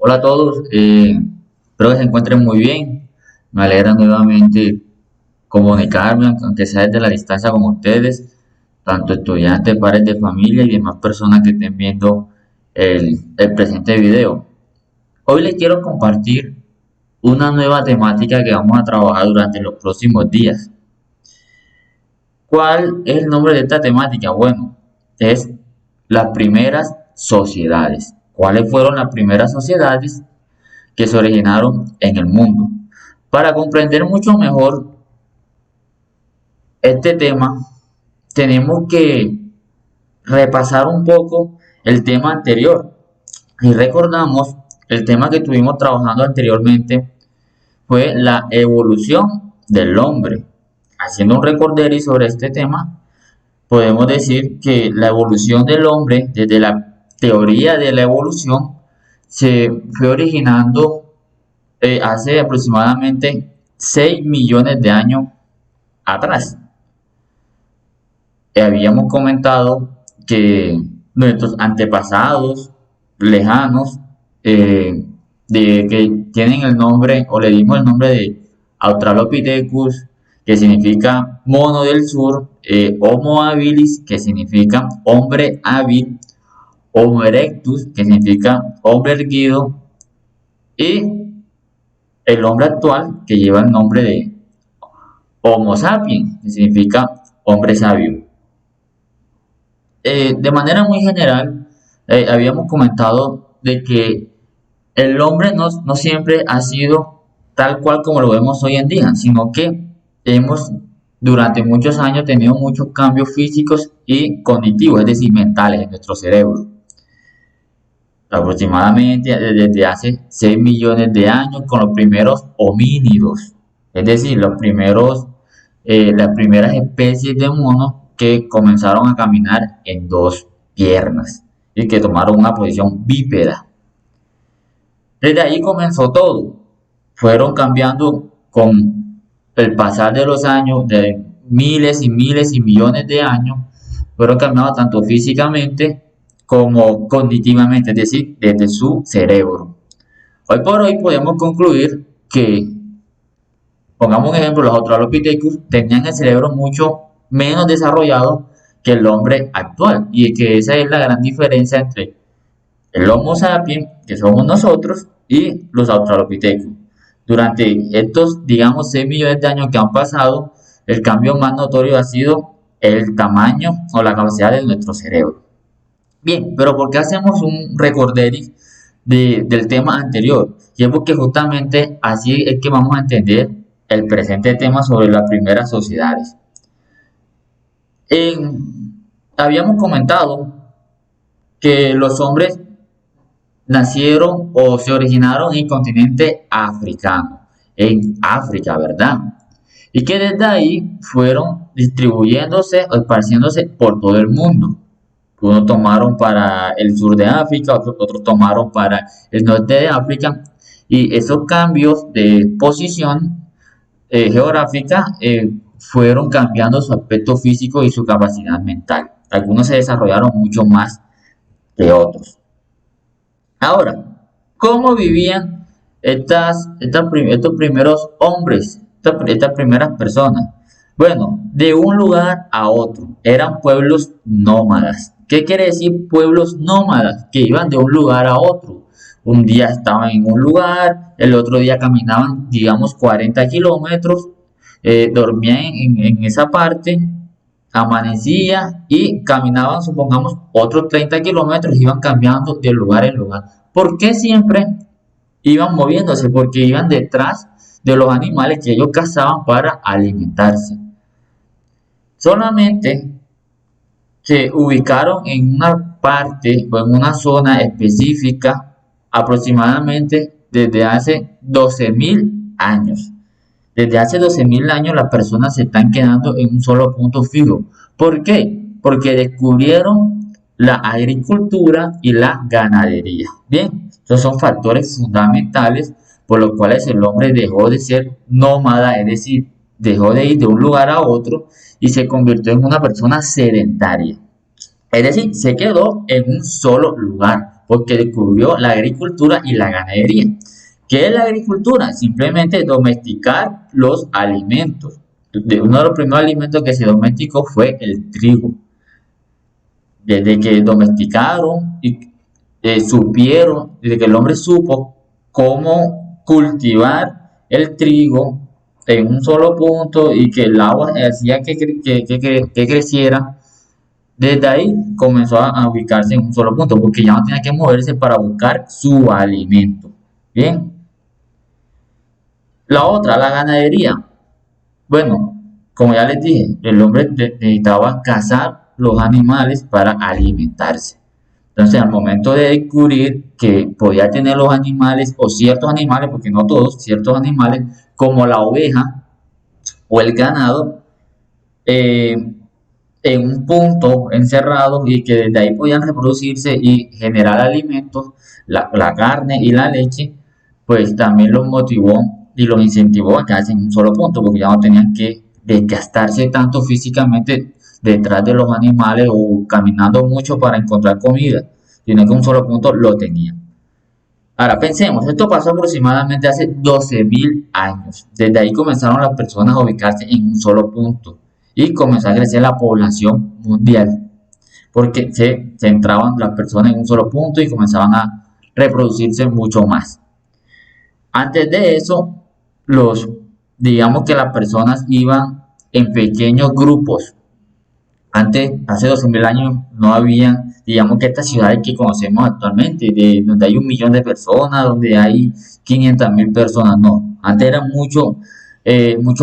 Hola a todos, espero que se encuentren muy bien. Me alegra nuevamente comunicarme, aunque sea desde la distancia con ustedes, tanto estudiantes, padres de familia y demás personas que estén viendo el presente video. Hoy les quiero compartir una nueva temática que vamos a trabajar durante los próximos días. ¿Cuál es el nombre de esta temática? Bueno, es las primeras sociedades. ¿Cuáles fueron las primeras sociedades que se originaron en el mundo? Para comprender mucho mejor este tema, tenemos que repasar un poco el tema anterior. Y recordamos, el tema que estuvimos trabajando anteriormente fue la evolución del hombre. Haciendo un recorderis sobre este tema, podemos decir que la evolución del hombre, desde la teoría de la evolución, se fue originando hace aproximadamente 6 millones de años atrás. Habíamos comentado que nuestros antepasados lejanos, que tienen el nombre, o le dimos el nombre de Australopithecus, que significa mono del sur, Homo habilis, que significa hombre hábil, Homo erectus, que significa hombre erguido, y el hombre actual, que lleva el nombre de Homo sapiens, que significa hombre sabio. De manera muy general, habíamos comentado de que el hombre no siempre ha sido tal cual como lo vemos hoy en día, sino que hemos durante muchos años tenido muchos cambios físicos y cognitivos, es decir, mentales en nuestro cerebro. Aproximadamente desde hace 6 millones de años con los primeros homínidos, es decir, las primeras especies de monos que comenzaron a caminar en dos piernas y que tomaron una posición bípeda. Desde ahí comenzó todo. Fueron cambiando con el pasar de los años, de miles y miles y millones de años, fueron cambiando tanto físicamente como cognitivamente, es decir, desde su cerebro. Hoy por hoy podemos concluir que, pongamos un ejemplo, los Australopithecus tenían el cerebro mucho menos desarrollado que el hombre actual, y que esa es la gran diferencia entre el Homo sapiens, que somos nosotros, y los Australopithecus. Durante estos, digamos, 6 millones de años que han pasado, el cambio más notorio ha sido el tamaño o la capacidad de nuestro cerebro. Bien, pero ¿por qué hacemos un recorderis del tema anterior? Y es porque justamente así es que vamos a entender el presente tema sobre las primeras sociedades. Habíamos comentado que los hombres nacieron o se originaron en el continente africano, en África, ¿verdad? Y que desde ahí fueron distribuyéndose o esparciéndose por todo el mundo. Unos tomaron para el sur de África, otros tomaron para el norte de África, y esos cambios de posición geográfica fueron cambiando su aspecto físico y su capacidad mental. Algunos se desarrollaron mucho más que otros. Ahora, ¿cómo vivían estos primeros hombres, estas primeras personas? Bueno, de un lugar a otro, eran pueblos nómadas. ¿Qué quiere decir pueblos nómadas? Que iban de un lugar a otro. Un día estaban en un lugar, el otro día caminaban, digamos, 40 kilómetros, dormían en esa parte, amanecía y caminaban, supongamos, otros 30 kilómetros, iban cambiando de lugar en lugar. ¿Por qué siempre iban moviéndose? Porque iban detrás de los animales que ellos cazaban para alimentarse. Solamente se ubicaron en una parte o en una zona específica aproximadamente desde hace 12.000 años. Desde hace 12.000 años las personas se están quedando en un solo punto fijo. ¿Por qué? Porque descubrieron la agricultura y la ganadería. Bien, estos son factores fundamentales por los cuales el hombre dejó de ser nómada, es decir, dejó de ir de un lugar a otro y se convirtió en una persona sedentaria. Es decir, se quedó en un solo lugar. porque descubrió la agricultura y la ganadería. ¿Qué es la agricultura? Simplemente domesticar los alimentos. Uno de los primeros alimentos que se domesticó fue el trigo. Desde que domesticaron y supieron, desde que el hombre supo cómo cultivar el trigo en un solo punto y que el agua hacía que creciera, desde ahí comenzó a ubicarse en un solo punto, porque ya no tenía que moverse para buscar su alimento. Bien. La otra, la ganadería. Bueno, como ya les dije, el hombre necesitaba cazar los animales para alimentarse. Entonces, al momento de descubrir que podía tener los animales, o ciertos animales, porque no todos, ciertos animales, como la oveja o el ganado, eh, en un punto encerrado y que desde ahí podían reproducirse y generar alimentos, la carne y la leche, pues también los motivó y los incentivó a quedarse en un solo punto, porque ya no tenían que desgastarse tanto físicamente detrás de los animales o caminando mucho para encontrar comida, sino que un solo punto lo tenían. Ahora pensemos, esto pasó aproximadamente hace 12.000 años. Desde ahí comenzaron las personas a ubicarse en un solo punto y comenzó a crecer la población mundial, porque se centraban las personas en un solo punto y comenzaban a reproducirse mucho más. Antes de eso, digamos que las personas iban en pequeños grupos. Antes, hace 12.000 años, no había, digamos que estas ciudades que conocemos actualmente, donde hay 1 millón de personas, donde hay 500.000 personas, no. Antes era mucho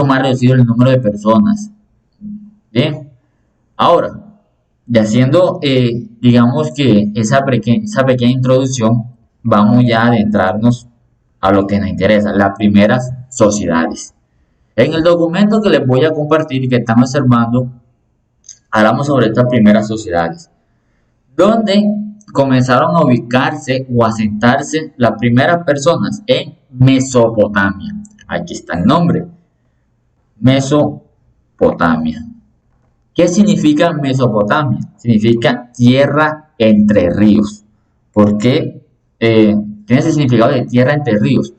más reducido el número de personas. Bien, ahora, ya haciendo, digamos que esa pequeña introducción, vamos ya a adentrarnos a lo que nos interesa, las primeras sociedades. En el documento que les voy a compartir y que están observando, hablamos sobre estas primeras sociedades, donde comenzaron a ubicarse o a asentarse las primeras personas en Mesopotamia. Aquí está el nombre, Mesopotamia. ¿Qué significa Mesopotamia? Significa tierra entre ríos. ¿Por qué tiene ese significado de tierra entre ríos?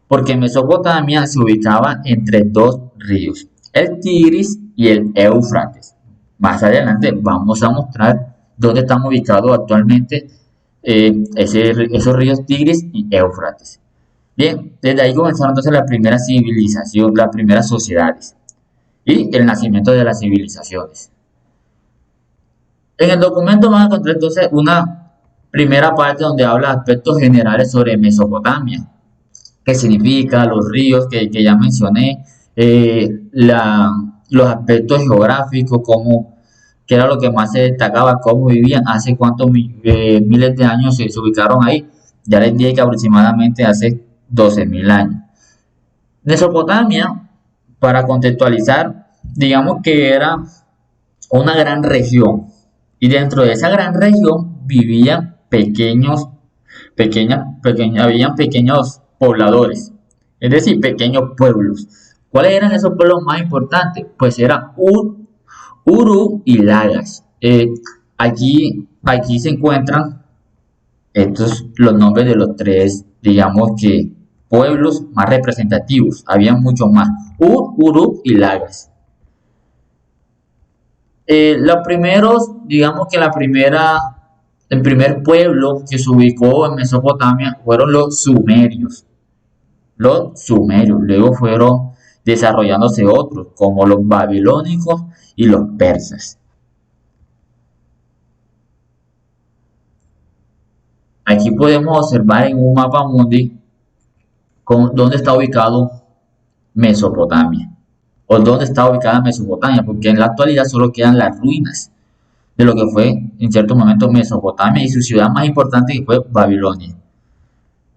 Porque Mesopotamia se ubicaba entre dos ríos, el Tigris y el Éufrates. Más adelante vamos a mostrar dónde están ubicados actualmente esos ríos Tigris y Éufrates. Bien, desde ahí comenzaron entonces la primera civilización, las primeras sociedades y el nacimiento de las civilizaciones. En el documento van a encontrar entonces una primera parte donde habla de aspectos generales sobre Mesopotamia, qué significa, los ríos que ya mencioné, los aspectos geográficos, qué era lo que más se destacaba, cómo vivían, hace cuántos miles de años se ubicaron ahí. Ya les dije que aproximadamente hace 12.000 años. Mesopotamia, para contextualizar, digamos que era una gran región y dentro de esa gran región vivían habían pequeños pobladores, es decir, pequeños pueblos. ¿Cuáles eran esos pueblos más importantes? Pues eran Uruk y Lagas. Aquí se encuentran los nombres de los tres, digamos que pueblos más representativos. Había muchos más. Uruk y Lagas. Los primeros, digamos que el primer pueblo que se ubicó en Mesopotamia fueron los sumerios. Luego fueron desarrollándose otros, como los babilónicos y los persas. Aquí podemos observar en un mapa mundi dónde está ubicado Mesopotamia, o dónde está ubicada Mesopotamia, porque en la actualidad solo quedan las ruinas de lo que fue en cierto momento Mesopotamia y su ciudad más importante que fue Babilonia.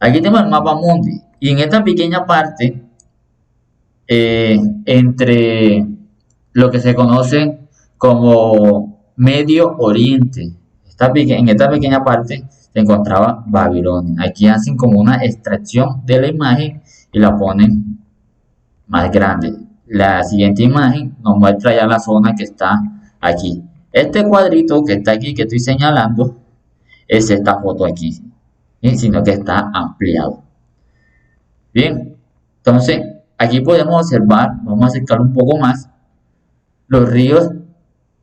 Aquí tenemos el mapa mundi y en esta pequeña parte, entre lo que se conoce como Medio Oriente, en esta pequeña parte se encontraba Babilonia. Aquí hacen como una extracción de la imagen y la ponen más grande. La siguiente imagen nos muestra ya la zona que está aquí. Este cuadrito que está aquí, que estoy señalando, es esta foto aquí. sino que está ampliado. Bien, entonces aquí podemos observar, vamos a acercar un poco más, los ríos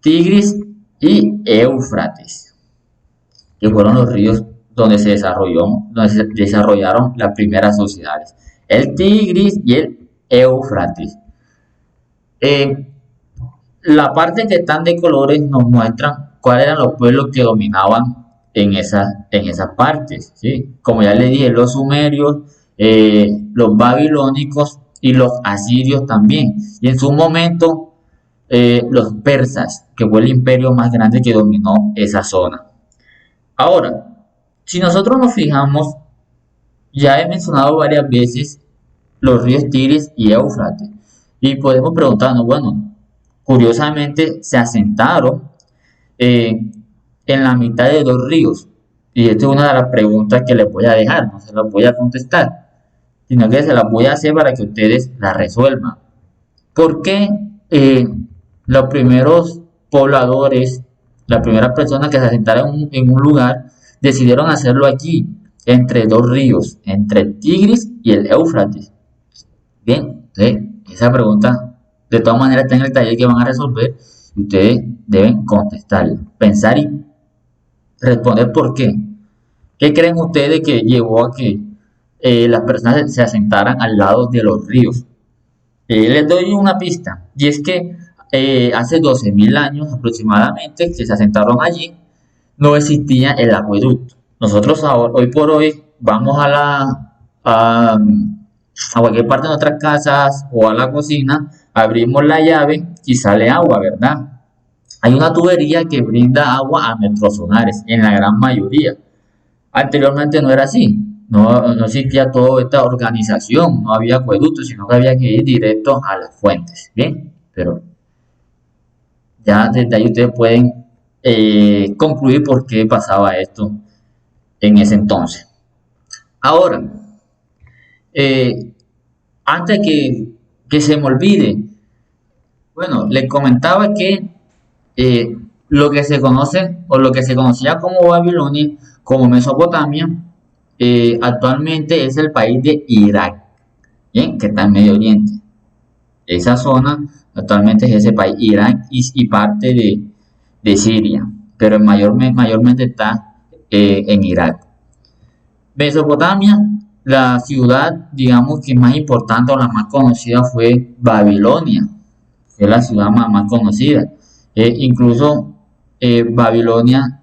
Tigris y Éufrates, que fueron los ríos donde se desarrollaron las primeras sociedades. El Tigris y el Éufrates. Eh, la parte que están de colores nos muestran cuáles eran los pueblos que dominaban en esas partes, ¿sí? Como ya les dije, los sumerios, los babilónicos y los asirios también. Y en su momento, los persas, que fue el imperio más grande que dominó esa zona. Ahora, si nosotros nos fijamos, ya he mencionado varias veces los ríos Tigris y Éufrates. Y podemos preguntarnos, bueno, curiosamente se asentaron eh, en la mitad de dos ríos. Y esta es una de las preguntas que les voy a dejar, no se las voy a contestar, sino que se las voy a hacer para que ustedes la resuelvan. ¿Por qué los primeros pobladores, las primeras personas que se asentaron en un lugar, decidieron hacerlo aquí, entre dos ríos, entre el Tigris y el Éufrates? Bien, esa pregunta de todas maneras está en el taller que van a resolver y ustedes deben contestarla, pensar y responder por qué. ¿Qué creen ustedes que llevó a que las personas se asentaran al lado de los ríos? Les doy una pista, y es que hace 12.000 años aproximadamente que se asentaron allí, no existía el acueducto. Nosotros ahora, hoy por hoy vamos a cualquier parte de nuestras casas o a la cocina, abrimos la llave y sale agua, ¿verdad? Hay una tubería que brinda agua a nuestros hogares, en la gran mayoría. Anteriormente no era así, no existía toda esta organización, no había acueductos, sino que había que ir directo a las fuentes, ¿bien? Pero ya desde ahí ustedes pueden concluir por qué pasaba esto en ese entonces. Ahora, eh, antes que se me olvide, bueno, les comentaba que lo que se conoce o lo que se conocía como Babilonia, como Mesopotamia, actualmente es el país de Irak, ¿bien? Que está en Medio Oriente. Esa zona actualmente es ese país, Irak y parte de Siria, pero mayormente está en Irak. Mesopotamia, la ciudad, digamos que más importante o la más conocida fue Babilonia, que es la ciudad más conocida. Incluso Babilonia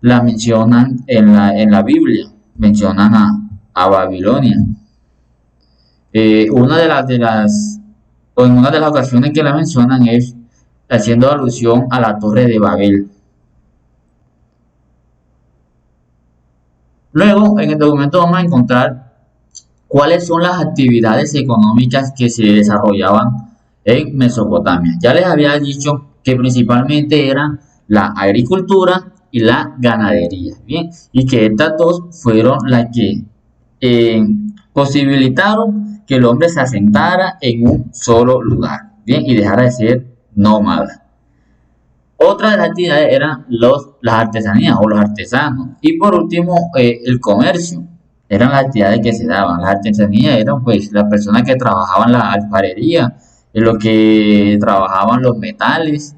la mencionan en la Biblia, mencionan a Babilonia. Una o en una de las ocasiones que la mencionan es haciendo alusión a la Torre de Babel. Luego, en el documento vamos a encontrar cuáles son las actividades económicas que se desarrollaban en Mesopotamia. Ya les había dicho que principalmente eran la agricultura y la ganadería, ¿bien? Y que estas dos fueron las que posibilitaron que el hombre se asentara en un solo lugar, ¿bien? Y dejara de ser nómada. Otra de las actividades eran las artesanías o los artesanos. Y por último, el comercio. Eran las actividades que se daban. Las artesanías eran pues las personas que trabajaban la alfarería, en lo que trabajaban los metales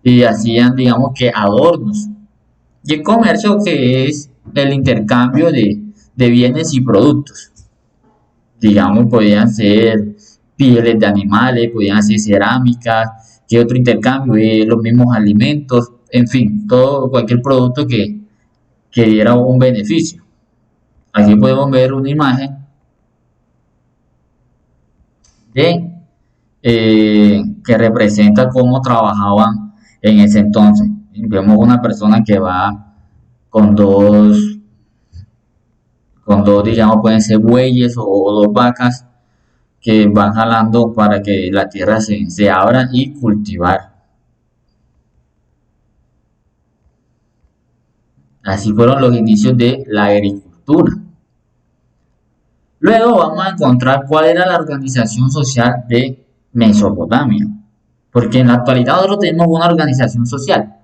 y hacían, digamos que adornos. Y el comercio, que es el intercambio de bienes y productos. Digamos, podían ser pieles de animales, podían ser cerámica, que otro intercambio, los mismos alimentos, en fin, cualquier producto que diera un beneficio. Aquí podemos ver una imagen de que representa cómo trabajaban en ese entonces. Vemos una persona que va con dos, digamos, pueden ser bueyes o dos vacas que van jalando para que la tierra se abra y cultivar. Así fueron los inicios de la agricultura. Luego vamos a encontrar cuál era la organización social de Mesopotamia. Porque en la actualidad nosotros tenemos una organización social.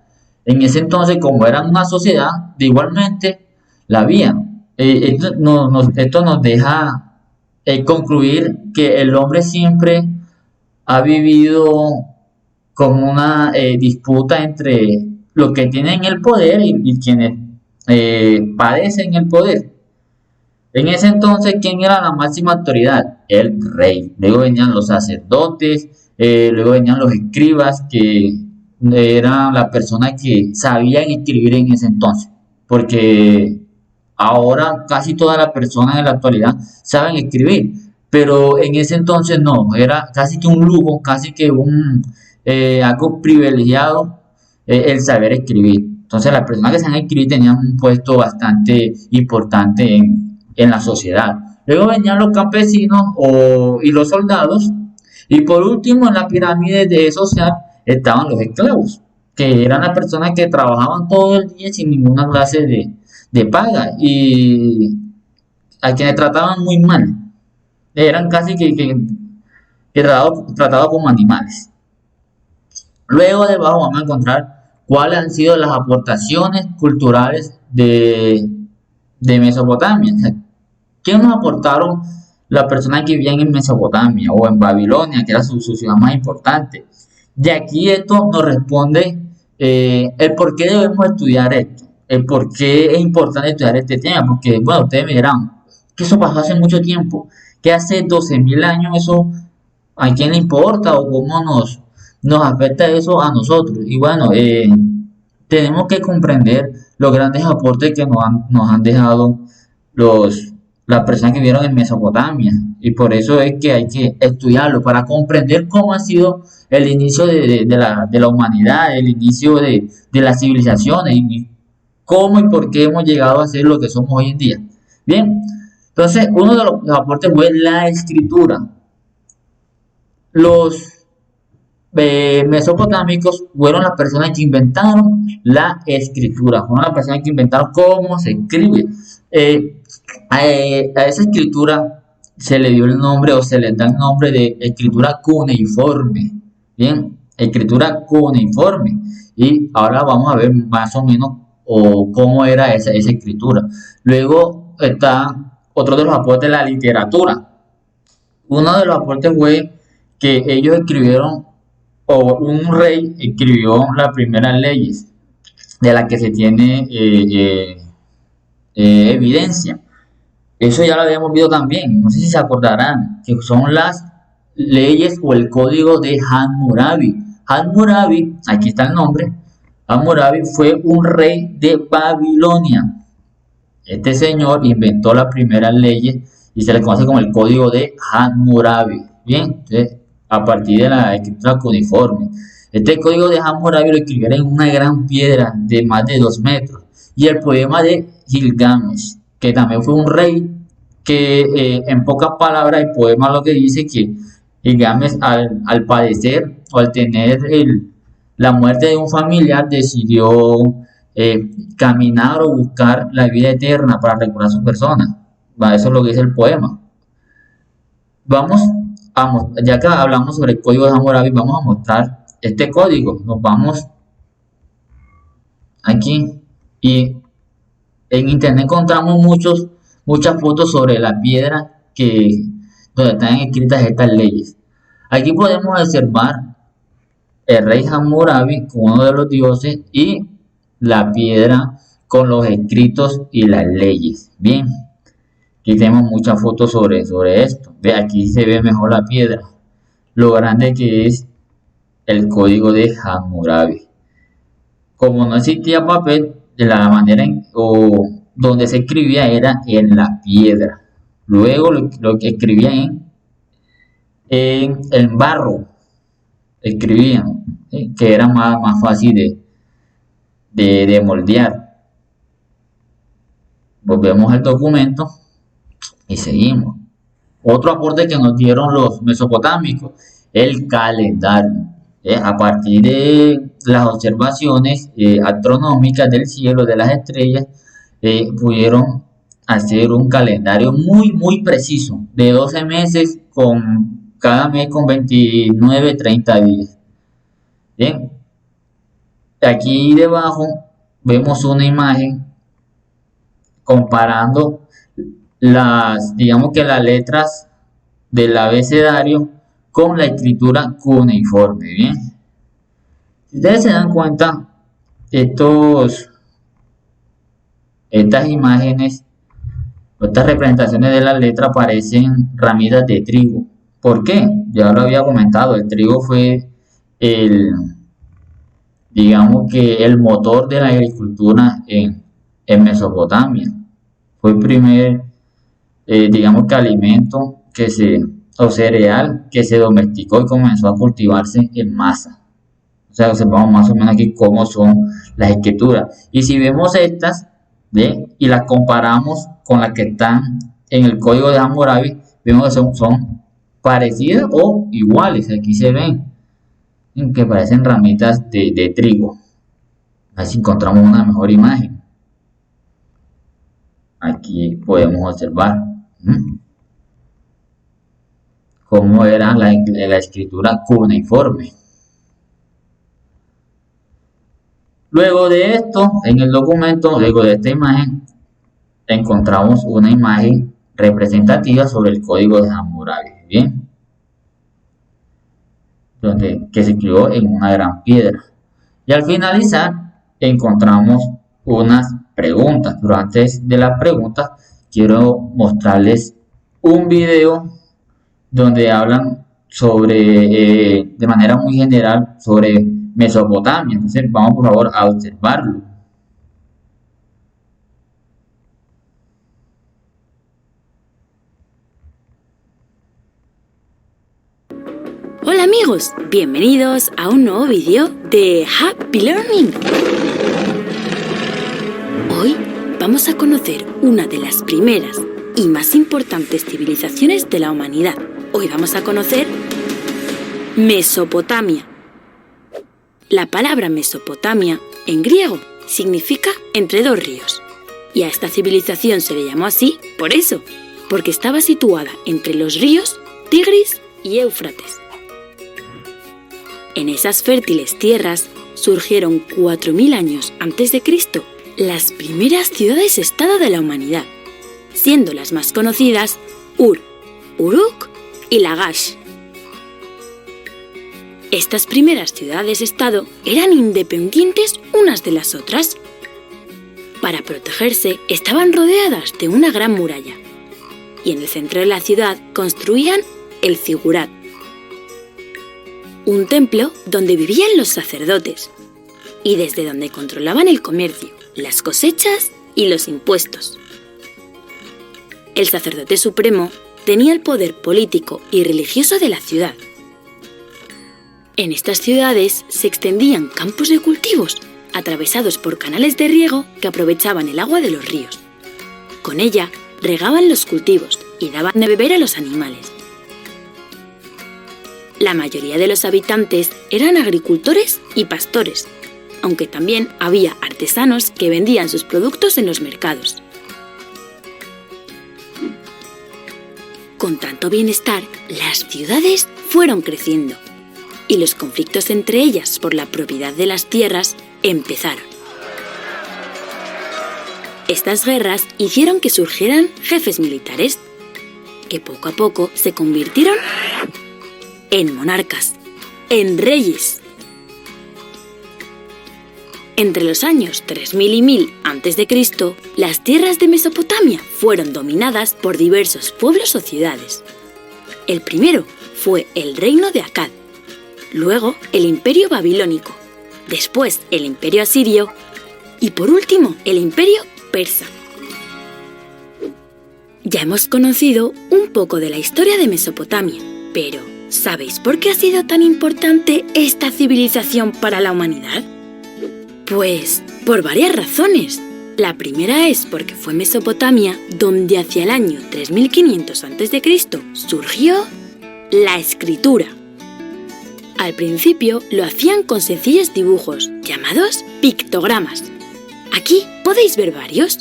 En ese entonces, como eran una sociedad, de igualmente la había. Esto nos deja concluir que el hombre siempre ha vivido como una disputa entre los que tienen el poder y quienes padecen el poder. En ese entonces, ¿quién era la máxima autoridad? El rey. Luego venían los sacerdotes, luego venían los escribas, que eran las personas que sabían escribir en ese entonces. Porque ahora casi todas las personas en la actualidad saben escribir, pero en ese entonces no, era casi que un lujo, casi que un algo privilegiado el saber escribir. Entonces las personas que saben escribir tenían un puesto bastante importante en la sociedad. Luego venían los campesinos y los soldados. Y por último, en la pirámide social estaban los esclavos, que eran las personas que trabajaban todo el día sin ninguna clase de paga y a quienes trataban muy mal. Eran casi que tratados como animales. Luego debajo vamos a encontrar cuáles han sido las aportaciones culturales de Mesopotamia. O sea, ¿qué nos aportaron las personas que vivían en Mesopotamia o en Babilonia, que era su ciudad más importante? De aquí esto nos responde el por qué debemos estudiar esto, el por qué es importante estudiar este tema, porque, bueno, ustedes me dirán que eso pasó hace mucho tiempo, que hace 12.000 años eso, ¿a quién le importa o cómo nos afecta eso a nosotros? Y bueno, tenemos que comprender los grandes aportes que nos han dejado los, las personas que vivieron en Mesopotamia. Y por eso es que hay que estudiarlo para comprender cómo ha sido el inicio de la humanidad, el inicio de las civilizaciones y cómo y por qué hemos llegado a ser lo que somos hoy en día. Bien, entonces uno de los aportes fue la escritura. Los mesopotámicos fueron las personas que inventaron la escritura, fueron las personas que inventaron cómo se escribe. A esa escritura se le dio el nombre o se le da el nombre de escritura cuneiforme. Bien, escritura cuneiforme. Y ahora vamos a ver más o menos cómo era esa escritura. Luego está otro de los aportes de la literatura. Uno de los aportes fue que ellos escribieron, o un rey escribió las primeras leyes de las que se tiene evidencia. Eso ya lo habíamos visto también, no sé si se acordarán, que son las leyes o el código de Hammurabi. Hammurabi, aquí está el nombre, Hammurabi fue un rey de Babilonia. Este señor inventó las primeras leyes y se le conoce como el código de Hammurabi. Bien, entonces, a partir de la escritura cuneiforme. Este código de Hammurabi lo escribieron en una gran piedra de más de 2 metros. Y el poema de Gilgamesh, que también fue un rey que en pocas palabras el poema lo que dice que Gilgamesh al padecer o al tener la muerte de un familiar decidió caminar o buscar la vida eterna para recuperar su persona. Eso es lo que dice el poema. Vamos, ya que hablamos sobre el código de Hammurabi, vamos a mostrar este código. Nos vamos aquí y en internet encontramos muchas fotos sobre la piedra donde están escritas estas leyes. Aquí podemos observar el rey Hammurabi como uno de los dioses y la piedra con los escritos y las leyes. Bien, aquí tenemos muchas fotos sobre esto. Ve, aquí se ve mejor la piedra, lo grande que es el código de Hammurabi. Como no existía papel, de la manera donde se escribía era en la piedra. Luego lo que escribían en barro, escribían, que era más fácil de moldear. Volvemos al documento y seguimos. Otro aporte que nos dieron los mesopotámicos, el calendario. A partir de las observaciones astronómicas del cielo, de las estrellas, pudieron hacer un calendario muy preciso, de 12 meses, con cada mes con 29-30 días. Bien, aquí debajo vemos una imagen comparando digamos que las letras del abecedario con la escritura cuneiforme, ¿bien? Si ustedes se dan cuenta, estas imágenes, estas representaciones de las letras parecen ramitas de trigo. ¿Por qué? Ya lo había comentado, el trigo fue el, digamos que el motor de la agricultura en Mesopotamia. Fue el primer, digamos que alimento o cereal que se domesticó y comenzó a cultivarse en masa. O sea, observamos más o menos aquí cómo son las escrituras. Y si vemos estas, ¿ve? Y las comparamos con las que están en el código de Hammurabi, vemos que son parecidas o iguales. Aquí se ven que parecen ramitas de trigo. A ver si encontramos una mejor imagen. Aquí podemos observar cómo era la escritura cuneiforme. Luego de esto, en el documento, luego de esta imagen, encontramos una imagen representativa sobre el código de Hammurabi, ¿bien? Que se escribió en una gran piedra. Y al finalizar, encontramos unas preguntas, pero antes de las preguntas, quiero mostrarles un video donde hablan sobre, de manera muy general, sobre Mesopotamia. Entonces vamos por favor a observarlo. Hola amigos, bienvenidos a un nuevo vídeo de Happy Learning. Hoy vamos a conocer una de las primeras y más importantes civilizaciones de la humanidad. Hoy vamos a conocer Mesopotamia. La palabra Mesopotamia, en griego, significa entre dos ríos. Y a esta civilización se le llamó así por eso, porque estaba situada entre los ríos Tigris y Éufrates. En esas fértiles tierras surgieron 4000 años antes de Cristo las primeras ciudades-estado de la humanidad, siendo las más conocidas Ur, Uruk y Lagash. Estas primeras ciudades-estado eran independientes unas de las otras. Para protegerse estaban rodeadas de una gran muralla, y en el centro de la ciudad construían el Zigurat, un templo donde vivían los sacerdotes y desde donde controlaban el comercio, las cosechas y los impuestos. El sacerdote supremo tenía el poder político y religioso de la ciudad. En estas ciudades se extendían campos de cultivos atravesados por canales de riego que aprovechaban el agua de los ríos. Con ella regaban los cultivos y daban de beber a los animales. La mayoría de los habitantes eran agricultores y pastores, aunque también había artesanos que vendían sus productos en los mercados. Con tanto bienestar, las ciudades fueron creciendo y los conflictos entre ellas por la propiedad de las tierras empezaron. Estas guerras hicieron que surgieran jefes militares, que poco a poco se convirtieron en monarcas, en reyes. Entre los años 3000 y 1000 a.C., las tierras de Mesopotamia fueron dominadas por diversos pueblos o ciudades. El primero fue el reino de Akkad, luego el imperio babilónico, después el imperio asirio y por último el imperio persa. Ya hemos conocido un poco de la historia de Mesopotamia, pero ¿sabéis por qué ha sido tan importante esta civilización para la humanidad? Pues por varias razones. La primera es porque fue Mesopotamia donde hacia el año 3500 a.C. surgió la escritura. Al principio lo hacían con sencillos dibujos llamados pictogramas. Aquí podéis ver varios.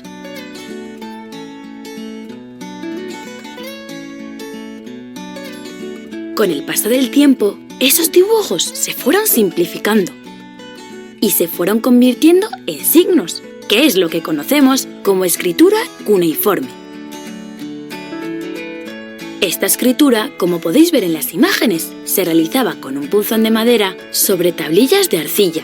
Con el paso del tiempo, esos dibujos se fueron simplificando y se fueron convirtiendo en signos, que es lo que conocemos como escritura cuneiforme. Esta escritura, como podéis ver en las imágenes, se realizaba con un punzón de madera sobre tablillas de arcilla.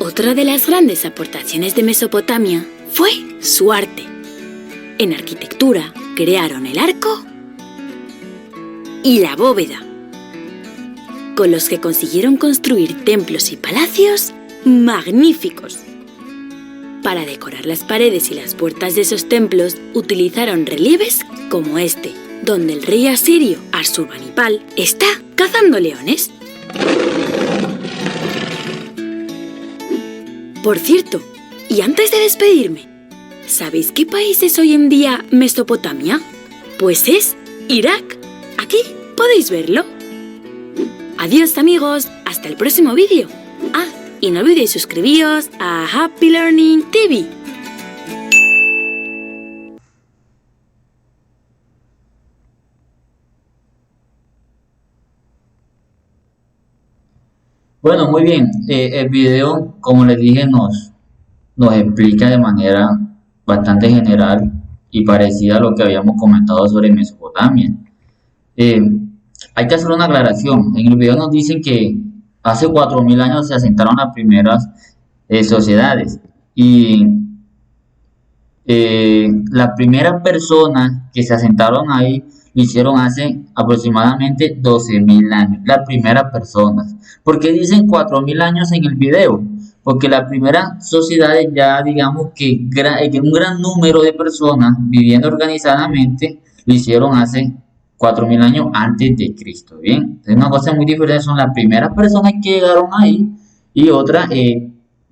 Otra de las grandes aportaciones de Mesopotamia fue su arte. En arquitectura crearon el arco y la bóveda, con los que consiguieron construir templos y palacios magníficos. Para decorar las paredes y las puertas de esos templos utilizaron relieves como este, donde el rey asirio Asurbanipal está cazando leones. Por cierto, y antes de despedirme, ¿sabéis qué país es hoy en día Mesopotamia? Pues es Irak. Aquí podéis verlo. Adiós amigos, hasta el próximo vídeo. Ah, y no olvidéis suscribiros a Happy Learning TV. Bueno, muy bien. El video, como les dije, nos explica de manera bastante general y parecida a lo que habíamos comentado sobre Mesopotamia. Hay que hacer una aclaración. En el video nos dicen que hace 4000 años se asentaron las primeras sociedades y las primeras personas que se asentaron ahí lo hicieron hace aproximadamente 12.000 años. Las primeras personas. ¿Por qué dicen 4000 años en el video? Porque las primeras sociedades ya digamos que un gran número de personas viviendo organizadamente lo hicieron hace 4000 años antes de Cristo. Bien, entonces una cosa muy diferente son las primeras personas que llegaron ahí y otra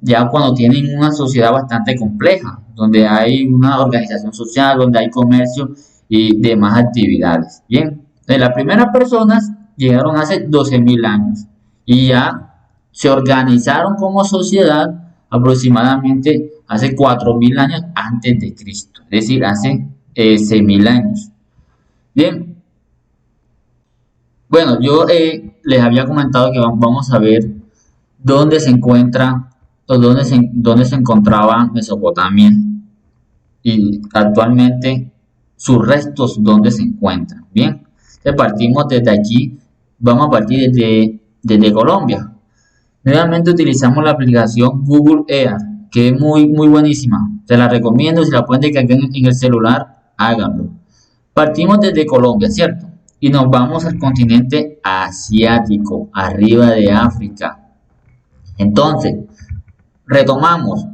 ya cuando tienen una sociedad bastante compleja, donde hay una organización social, donde hay comercio y demás actividades. Bien, entonces las primeras personas llegaron hace 12.000 años y ya se organizaron como sociedad aproximadamente hace 4000 años antes de Cristo, es decir, hace 6.000 años. Bien, bueno, yo les había comentado que vamos a ver dónde se encuentra o dónde se encontraba Mesopotamia y actualmente sus restos dónde se encuentran. Bien, entonces partimos desde aquí, vamos a partir desde Colombia. Nuevamente utilizamos la aplicación Google Earth, que es muy buenísima. Se la recomiendo, si la pueden descargar en el celular, háganlo. Partimos desde Colombia, ¿cierto? Y nos vamos al continente asiático, arriba de África. Entonces, retomamos.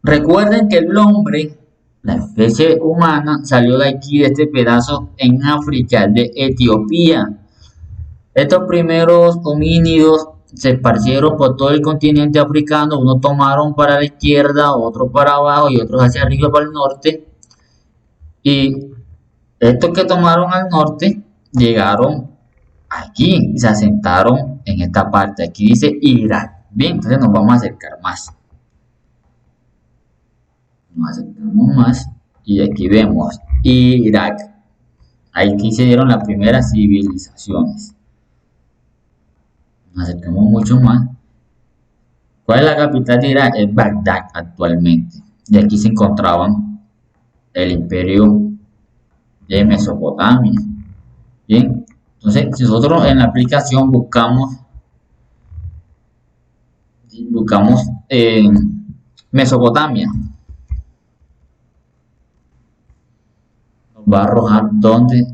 Recuerden que el hombre, la especie humana, salió de aquí, de este pedazo en África, de Etiopía. Estos primeros homínidos se esparcieron por todo el continente africano. Unos tomaron para la izquierda, otros para abajo y otros hacia arriba para el norte. Y estos que tomaron al norte llegaron aquí y se asentaron en esta parte. Aquí dice Irak. Bien, entonces nos vamos a acercar más. Nos acercamos más y aquí vemos Irak. Aquí se dieron las primeras civilizaciones. Nos acercamos mucho más. ¿Cuál es la capital de Irak? Es Bagdad actualmente. Y aquí se encontraban el imperio de Mesopotamia. Bien, entonces si nosotros en la aplicación buscamos Mesopotamia, nos va a arrojar dónde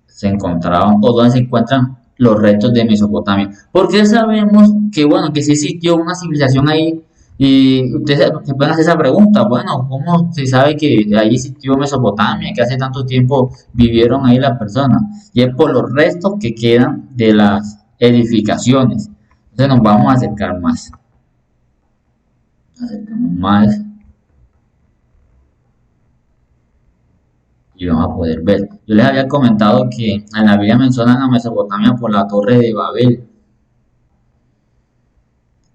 se encontraban o dónde se encuentran los restos de Mesopotamia. Porque sabemos que, bueno, que sí existió una civilización ahí. Y ustedes se pueden hacer esa pregunta, bueno, ¿cómo se sabe que ahí existió Mesopotamia, que hace tanto tiempo vivieron ahí las personas? Y es por los restos que quedan de las edificaciones. Entonces nos vamos a acercar más. Nos acercamos más. Y vamos a poder ver. Yo les había comentado que en la Biblia mencionan a Mesopotamia por la Torre de Babel.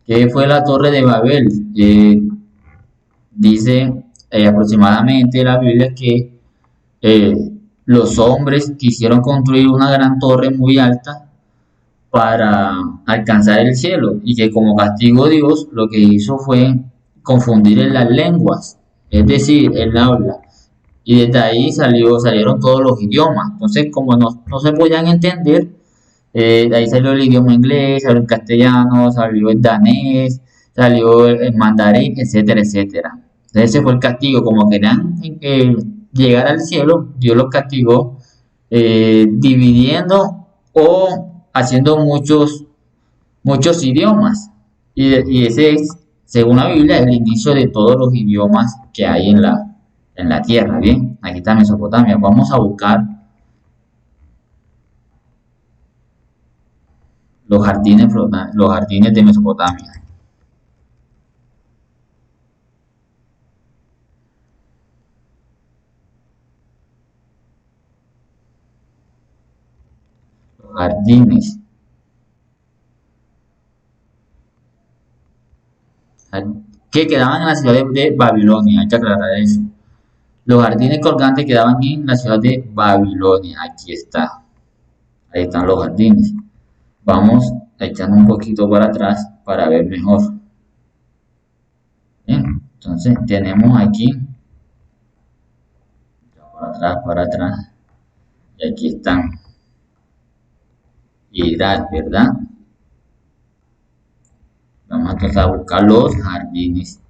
¿Qué fue la Torre de Babel? Dice aproximadamente la Biblia que los hombres quisieron construir una gran torre muy alta para alcanzar el cielo y que como castigo Dios lo que hizo fue confundir en las lenguas, es decir, el habla. y desde ahí salieron todos los idiomas. Entonces, como no se podían entender, de ahí salió el idioma inglés, salió el castellano, salió el danés, salió el mandarín, etcétera, etcétera. Entonces ese fue el castigo, como querían llegar al cielo, Dios los castigó dividiendo o haciendo muchos idiomas. Y ese es, según la Biblia, el inicio de todos los idiomas que hay en la tierra. Bien, aquí está Mesopotamia. Vamos a buscar los jardines de Mesopotamia. Los jardines que quedaban en la ciudad de Babilonia, hay que aclarar eso. Los jardines colgantes quedaban en la ciudad de Babilonia. Aquí está. Ahí están los jardines. Vamos a echarnos un poquito para atrás para ver mejor. Bien, entonces tenemos aquí, para atrás, y aquí están. Irak, ¿verdad? Vamos a tratar de buscar los jardines.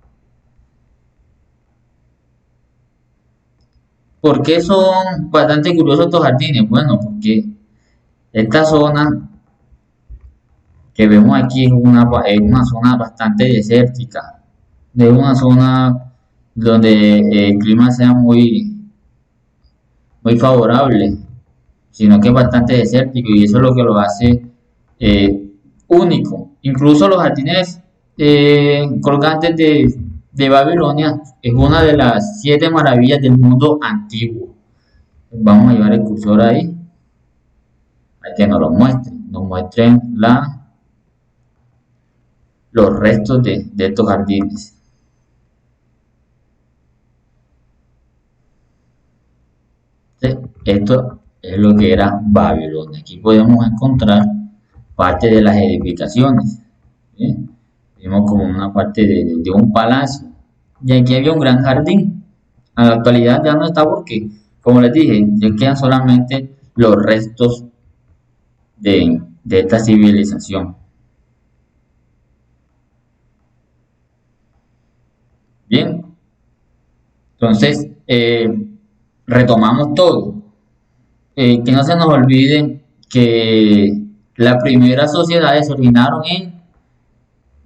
¿Por qué son bastante curiosos estos jardines? Bueno, porque esta zona que vemos aquí es una zona bastante desértica. Es una zona donde el clima sea muy favorable, sino que es bastante desértico y eso es lo que lo hace único. Incluso los jardines colgantes de Babilonia es una de las 7 maravillas del mundo antiguo. Vamos a llevar el cursor ahí, a que nos muestren los restos de estos jardines. Esto es lo que era Babilonia. Aquí podemos encontrar parte de las edificaciones. ¿Bien? Vemos como una parte de un palacio. Y aquí había un gran jardín. En la actualidad ya no está porque, como les dije, ya quedan solamente los restos de esta civilización. Bien, entonces retomamos todo. Que no se nos olvide que las primeras sociedades se originaron en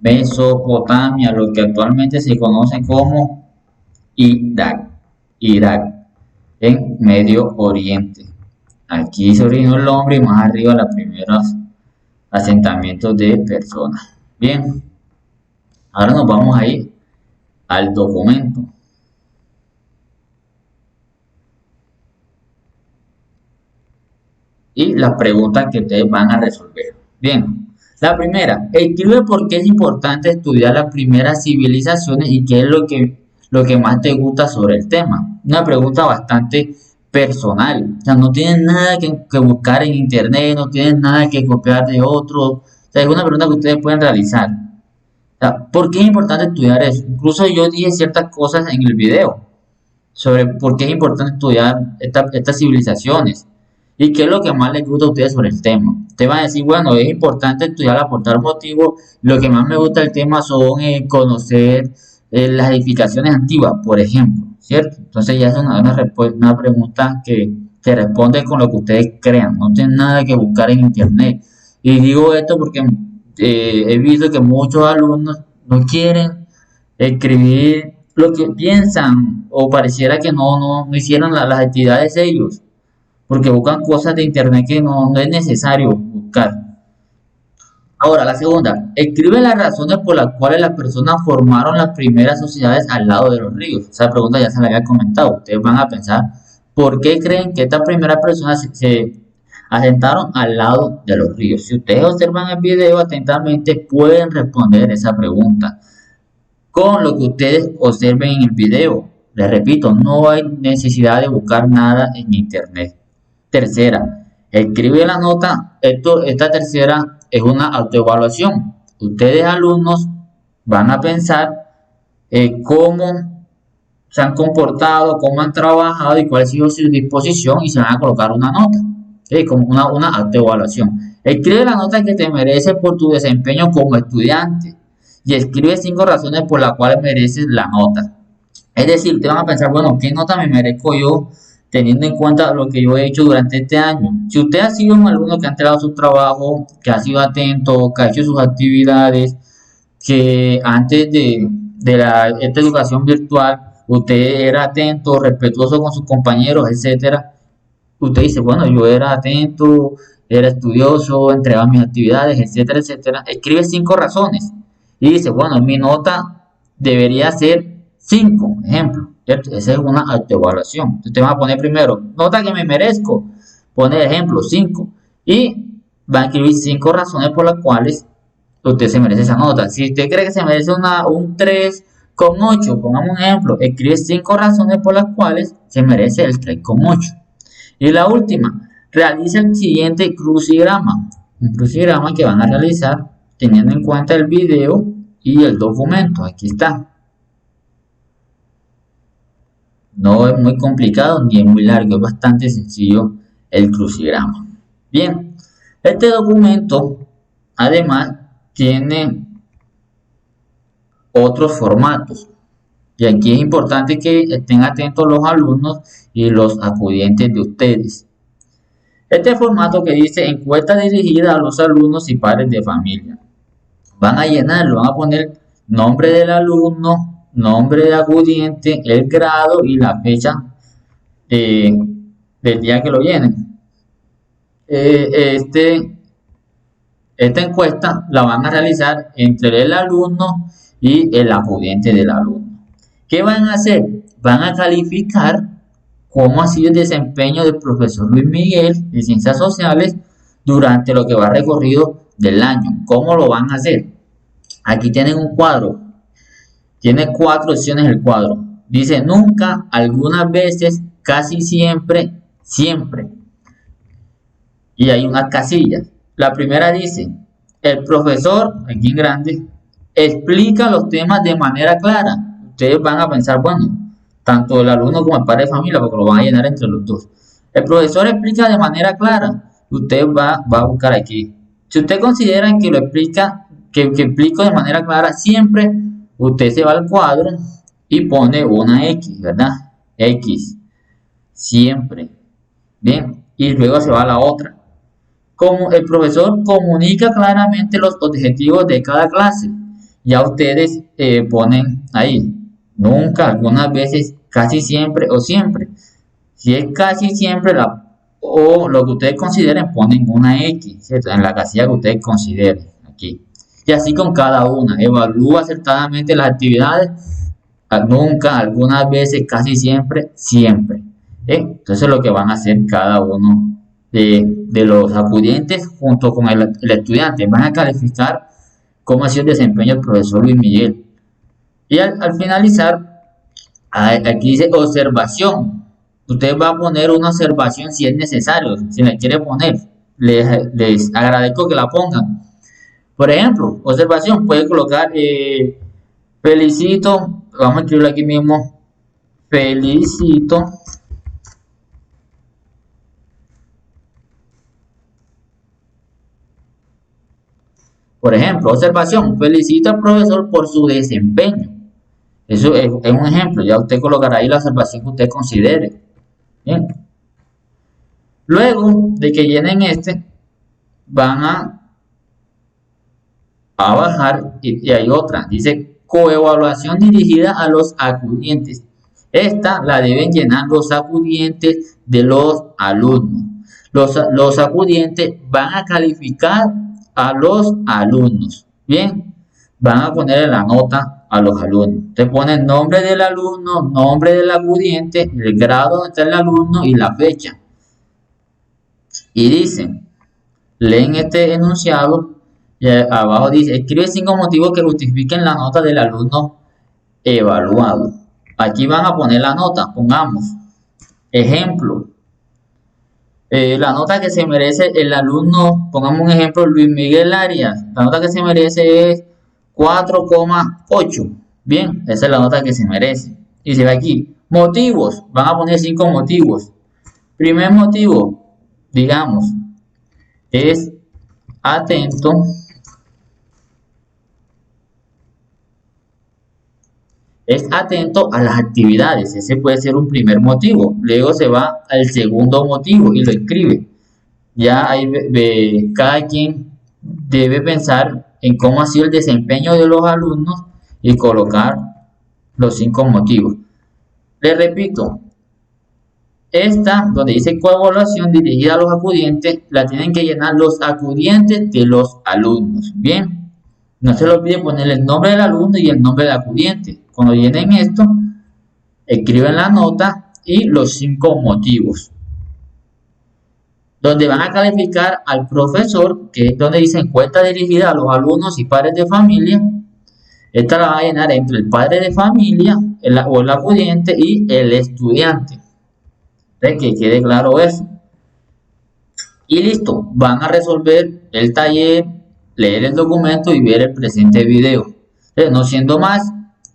Mesopotamia, lo que actualmente se conoce como Irak, en Medio Oriente. Aquí se originó el hombre y más arriba los primeros asentamientos de personas. Bien, ahora nos vamos a ir al documento. Y las preguntas que ustedes van a resolver. Bien, la primera, escribe por qué es importante estudiar las primeras civilizaciones y qué es lo que más te gusta sobre el tema. Una pregunta bastante personal. O sea, no tienes nada que buscar en internet, no tienes nada que copiar de otro. O sea, es una pregunta que ustedes pueden realizar. O sea, ¿por qué es importante estudiar eso? Incluso yo dije ciertas cosas en el video sobre por qué es importante estudiar estas civilizaciones y qué es lo que más les gusta a ustedes sobre el tema. Ustedes van a decir, bueno, es importante estudiarla por tal motivo. Lo que más me gusta del tema son conocer las edificaciones antiguas, por ejemplo, ¿cierto? Entonces ya es una pregunta que responde con lo que ustedes crean. No tienen nada que buscar en internet. Y digo esto porque he visto que muchos alumnos no quieren escribir lo que piensan o pareciera que no hicieron las actividades ellos, porque buscan cosas de internet que no es necesario buscar. Ahora, la segunda, escribe las razones por las cuales las personas formaron las primeras sociedades al lado de los ríos. Esa pregunta ya se la había comentado. Ustedes van a pensar, ¿por qué creen que estas primeras personas se asentaron al lado de los ríos? Si ustedes observan el video atentamente, pueden responder esa pregunta con lo que ustedes observen en el video. Les repito, no hay necesidad de buscar nada en internet. Tercera, escribe la nota. Esta tercera es una autoevaluación. Ustedes alumnos van a pensar cómo se han comportado, cómo han trabajado y cuál ha sido su disposición y se van a colocar una nota, ¿sí? Como una autoevaluación. Escribe la nota que te mereces por tu desempeño como estudiante y escribe 5 razones por las cuales mereces la nota. Es decir, te van a pensar, bueno, ¿qué nota me merezco yo teniendo en cuenta lo que yo he hecho durante este año? Si usted ha sido un alumno que ha entregado su trabajo, que ha sido atento, que ha hecho sus actividades, que antes de esta educación virtual usted era atento, respetuoso con sus compañeros, etcétera. Usted dice, bueno, yo era atento, era estudioso, entregaba mis actividades, etcétera, etcétera. Escribe 5 razones y dice, bueno, mi nota debería ser 5, ejemplo. ¿Cierto? Esa es una autoevaluación. Usted va a poner primero, nota que me merezco, pone ejemplo 5 y va a escribir 5 razones por las cuales usted se merece esa nota. Si usted cree que se merece un 3,8, pongamos un ejemplo, escribe 5 razones por las cuales se merece el 3,8. Y la última, realiza el siguiente crucigrama. Un crucigrama que van a realizar teniendo en cuenta el video y el documento. Aquí está. No es muy complicado ni es muy largo, es bastante sencillo el crucigrama. Bien, este documento además tiene otros formatos. Y aquí es importante que estén atentos los alumnos y los acudientes de ustedes. Este formato que dice encuesta dirigida a los alumnos y padres de familia. Van a llenarlo, van a poner nombre del alumno, nombre del acudiente, el grado y la fecha del día que lo llenen. Esta encuesta la van a realizar entre el alumno y el acudiente del alumno. ¿Qué van a hacer? Van a calificar cómo ha sido el desempeño del profesor Luis Miguel de Ciencias Sociales durante lo que va recorrido del año. ¿Cómo lo van a hacer? Aquí tienen un cuadro. Tiene 4 opciones el cuadro. Dice nunca, algunas veces, casi siempre, siempre. Y hay unas casillas. La primera dice, el profesor, aquí en grande, explica los temas de manera clara. Ustedes van a pensar, bueno, tanto el alumno como el padre de familia, porque lo van a llenar entre los dos. El profesor explica de manera clara. Usted va a buscar aquí. Si usted considera que lo explica, que explico de manera clara, siempre usted se va al cuadro y pone una X, ¿verdad? X. Siempre. Bien. Y luego se va a la otra. Como el profesor comunica claramente los objetivos de cada clase. Ya ustedes ponen ahí. Nunca, algunas veces, casi siempre o siempre. Si es casi siempre o lo que ustedes consideren, ponen una X, ¿cierto? En la casilla que ustedes consideren. Aquí. Y así con cada una. Evalúa acertadamente las actividades. Nunca, algunas veces, casi siempre, siempre. Entonces lo que van a hacer cada uno de los acudientes junto con el estudiante. Van a calificar cómo ha sido el desempeño del profesor Luis Miguel. Y al finalizar, aquí dice observación. Usted va a poner una observación si es necesario, si la quiere poner. Les agradezco que la pongan. Por ejemplo, observación, puede colocar felicito, vamos a escribirlo aquí mismo, felicito por ejemplo, observación, felicito al profesor por su desempeño. Eso es un ejemplo, ya usted colocará ahí la observación que usted considere. Bien. Luego de que llenen van a bajar y hay otra, dice coevaluación dirigida a los acudientes. Esta la deben llenar los acudientes de los alumnos. Los acudientes van a calificar a los alumnos. Bien, van a ponerle la nota a los alumnos. Te ponen nombre del alumno, nombre del acudiente, el grado donde está el alumno y la fecha. Y dicen, leen este enunciado y abajo dice, escribe 5 motivos que justifiquen la nota del alumno evaluado. Aquí van a poner la nota, pongamos, ejemplo, la nota que se merece el alumno, pongamos un ejemplo, Luis Miguel Arias, la nota que se merece es 4,8. Bien, esa es la nota que se merece. Y se ve aquí, motivos, van a poner 5 motivos. Primer motivo, digamos, es atento a las actividades. Ese puede ser un primer motivo. Luego se va al segundo motivo y lo escribe. Ya ahí cada quien debe pensar en cómo ha sido el desempeño de los alumnos y colocar los 5 motivos. Les repito, esta, donde dice coevaluación dirigida a los acudientes, la tienen que llenar los acudientes de los alumnos. Bien, no se les olvide poner el nombre del alumno y el nombre del acudiente. Cuando llenen esto, escriben la nota y los 5 motivos. Donde van a calificar al profesor, que es donde dice encuesta dirigida a los alumnos y padres de familia. Esta la va a llenar entre el padre de familia o el acudiente y el estudiante. Que quede claro eso. Y listo, van a resolver el taller, leer el documento y ver el presente video. No siendo más,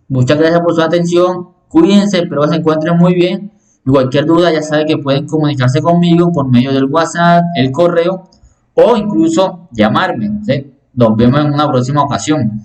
muchas gracias por su atención. Cuídense, espero que se encuentren muy bien. Y cualquier duda ya saben que pueden comunicarse conmigo por medio del WhatsApp, el correo o incluso llamarme. ¿Sí? Nos vemos en una próxima ocasión.